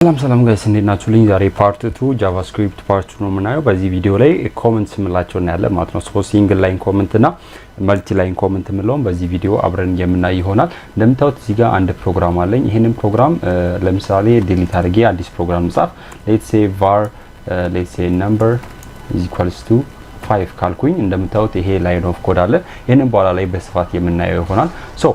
ሰላም ጋይስ እንዴት ናችሁ? ዛሬ ፓርት 2 JavaScript ፓርት 2 ነው የምናየው። በዚህ ቪዲዮ ላይ ኮመንትስ ምላቸው እናያለን ማለት ነው። ሶ ሲንግል ላይን ኮመንት እና መልቲ ላይን ኮመንት ምንለውን በዚህ ቪዲዮ አብረን የምናይ ይሆናል። እንደምታዩት እዚህ ጋር አንድ ፕሮግራም አለኝ። ይሄንን ፕሮግራም ለምሳሌ ዲሊት አድርጌ አዲስ ፕሮግራም እንጻፍ። let's say number is equals to 5 ካልኩኝ እንደምታዩት ይሄ ላይን ኦፍ ኮድ አለ። ይሄንን በኋላ ላይ በስፋት የምናየው ይሆናል። ሶ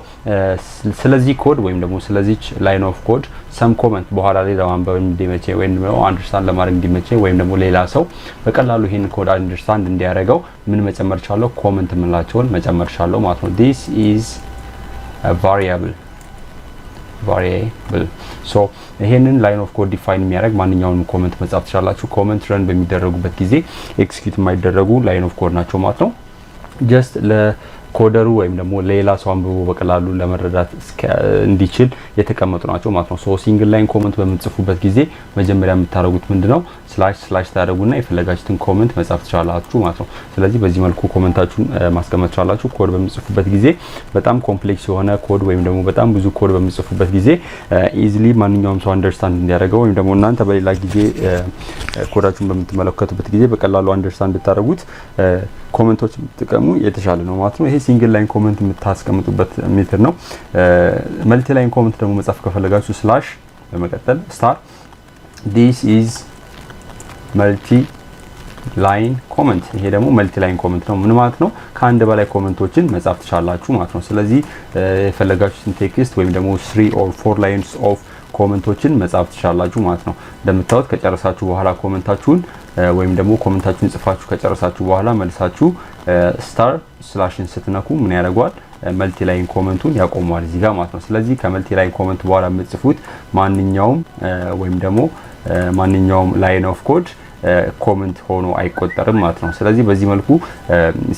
ስለዚህ ኮድ ወይም ደግሞ ስለዚህ ላይን ኦፍ ኮድ ሰም ኮመንት በኋላ ላይ ለማንበብ እንዲመቼ ወይም ደግሞ አንደርስታንድ ለማድረግ እንዲመቼ ወይም ደግሞ ሌላ ሰው በቀላሉ ይሄን ኮድ አንደርስታንድ እንዲያደርገው ምን መጨመር ቻለው? ኮመንት ምንላቸውን መጨመር ቻለው ማለት ነው። this is a variable ሶ ይሄንን ላይን ኦፍ ኮድ ዲፋይን የሚያደርግ ማንኛውንም ኮመንት መጻፍ ትችላላችሁ። ኮመንት ረን በሚደረጉበት ጊዜ ኤክስኪዩት የማይደረጉ ላይን ኦፍ ኮድ ናቸው ማለት ነው። ጀስት ለኮደሩ ወይም ደግሞ ሌላ ሰው አንብቦ በቀላሉ ለመረዳት እንዲችል የተቀመጡ ናቸው ማለት ነው። ሶ ሲንግል ላይን ኮመንት በምትጽፉበት ጊዜ መጀመሪያ የምታደርጉት ምንድነው? ስላሽ ታደርጉና የፈለጋችሁትን ኮመንት መጻፍ ትችላላችሁ ማለት ነው። ስለዚህ በዚህ መልኩ ኮመንታችሁን ማስቀመጥ ትችላላችሁ። ኮድ በምትጽፉበት ጊዜ በጣም ኮምፕሌክስ የሆነ ኮድ ወይም ደግሞ በጣም ብዙ ኮድ በምትጽፉበት ጊዜ ኢዚሊ ማንኛውም ሰው አንደርስታንድ እንዲያደርገው ወይም ደግሞ እናንተ በሌላ ጊዜ ኮዳችሁን በምትመለከቱበት ጊዜ በቀላሉ አንደርስታንድ እንድታደርጉት ኮመንቶች ጥቅሙ የተሻለ ነው ማለት ነው። ይሄ ሲንግል ላይን ኮመንት የምታስቀምጡበት ሜተድ ነው። መልቲ ላይን ኮመንት ደግሞ መጻፍ ከፈለጋችሁ ስላሽ በመቀጠል ስታር this is መልቲ ላይን ኮመንት። ይሄ ደግሞ መልቲ ላይን ኮመንት ነው። ምን ማለት ነው? ከአንድ በላይ ኮመንቶችን መጻፍ ትችላላችሁ ማለት ነው። ስለዚህ የፈለጋችሁትን ቴክስት ወይም ደግሞ 3 or 4 lines of ኮመንቶችን መጻፍ ትችላላችሁ ማለት ነው። እንደምታዩት ከጨረሳችሁ በኋላ ኮመንታችሁን ወይም ደግሞ ኮመንታችሁን ጽፋችሁ ከጨረሳችሁ በኋላ መልሳችሁ ስታር ስላሽን ስትነኩ ምን ያደርጋል? መልቲ ላይን ኮመንቱን ያቆመዋል እዚህ ጋር ማለት ነው። ስለዚህ ከመልቲ ላይን ኮመንት በኋላ የምትጽፉት ማንኛውም ወይም ደግሞ ማንኛውም ላይን ኦፍ ኮድ ኮመንት ሆኖ አይቆጠርም ማለት ነው። ስለዚህ በዚህ መልኩ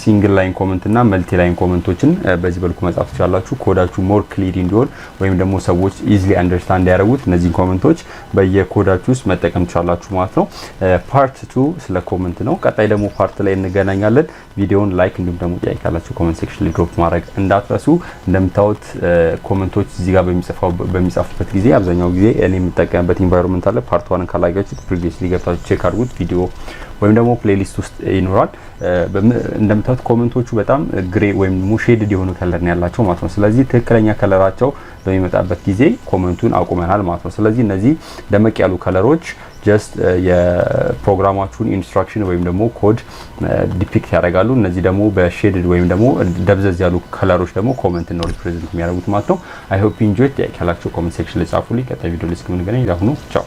ሲንግል ላይን ኮመንት እና መልቲ ላይን ኮመንቶችን በዚህ መልኩ መጻፍ ትችላላችሁ። ኮዳችሁ ሞር ክሊር እንዲሆን ወይም ደግሞ ሰዎች ኢዚሊ አንደርስታንድ ያደርጉት እነዚህ ኮመንቶች በየኮዳችሁ ውስጥ መጠቀም ትችላላችሁ ማለት ነው። ፓርት 2 ስለ ኮመንት ነው። ቀጣይ ደግሞ ፓርት ላይ እንገናኛለን። ቪዲዮውን ላይክ እንዲሁም ደግሞ ጥያቄ ካላችሁ ኮመንት ሴክሽን ላይ ድሮፕ ማድረግ እንዳትረሱ። እንደምታዩት ኮመንቶች እዚህ ጋር በሚጻፉበት ጊዜ አብዛኛው ጊዜ እኔ የምጠቀምበት ኢንቫይሮንመንት አለ። ፓርት 1 ካላያችሁት ፕሪቪየስሊ ገብታችሁ ቼክ አድርጉት። ቪዲዮ ወይም ደግሞ ፕሌሊስት ውስጥ ይኖራል። እንደምታዩት ኮመንቶቹ በጣም ግሬ ወይም ሼድድ የሆኑ ከለር ነው ያላቸው ማለት ነው። ስለዚህ ትክክለኛ ከለራቸው በሚመጣበት ጊዜ ኮመንቱን አቁመናል ማለት ነው። ስለዚህ እነዚህ ደመቅ ያሉ ከለሮች ጀስት የፕሮግራማችሁን ኢንስትራክሽን ወይም ደግሞ ኮድ ዲፒክት ያደርጋሉ። እነዚህ ደግሞ በሼድድ ወይም ደግሞ ደብዘዝ ያሉ ከለሮች ደግሞ ኮመንት ነው ሪፕሬዘንት የሚያደርጉት ማለት ነው። አይ ሆፕ ዩ ኢንጆይድ። ያላችሁ ኮመንት ሴክሽን ላይ ጻፉልኝ። ቀጣይ ቪዲዮ ላይ እስከምንገናኝ ዳሁኑ ቻው።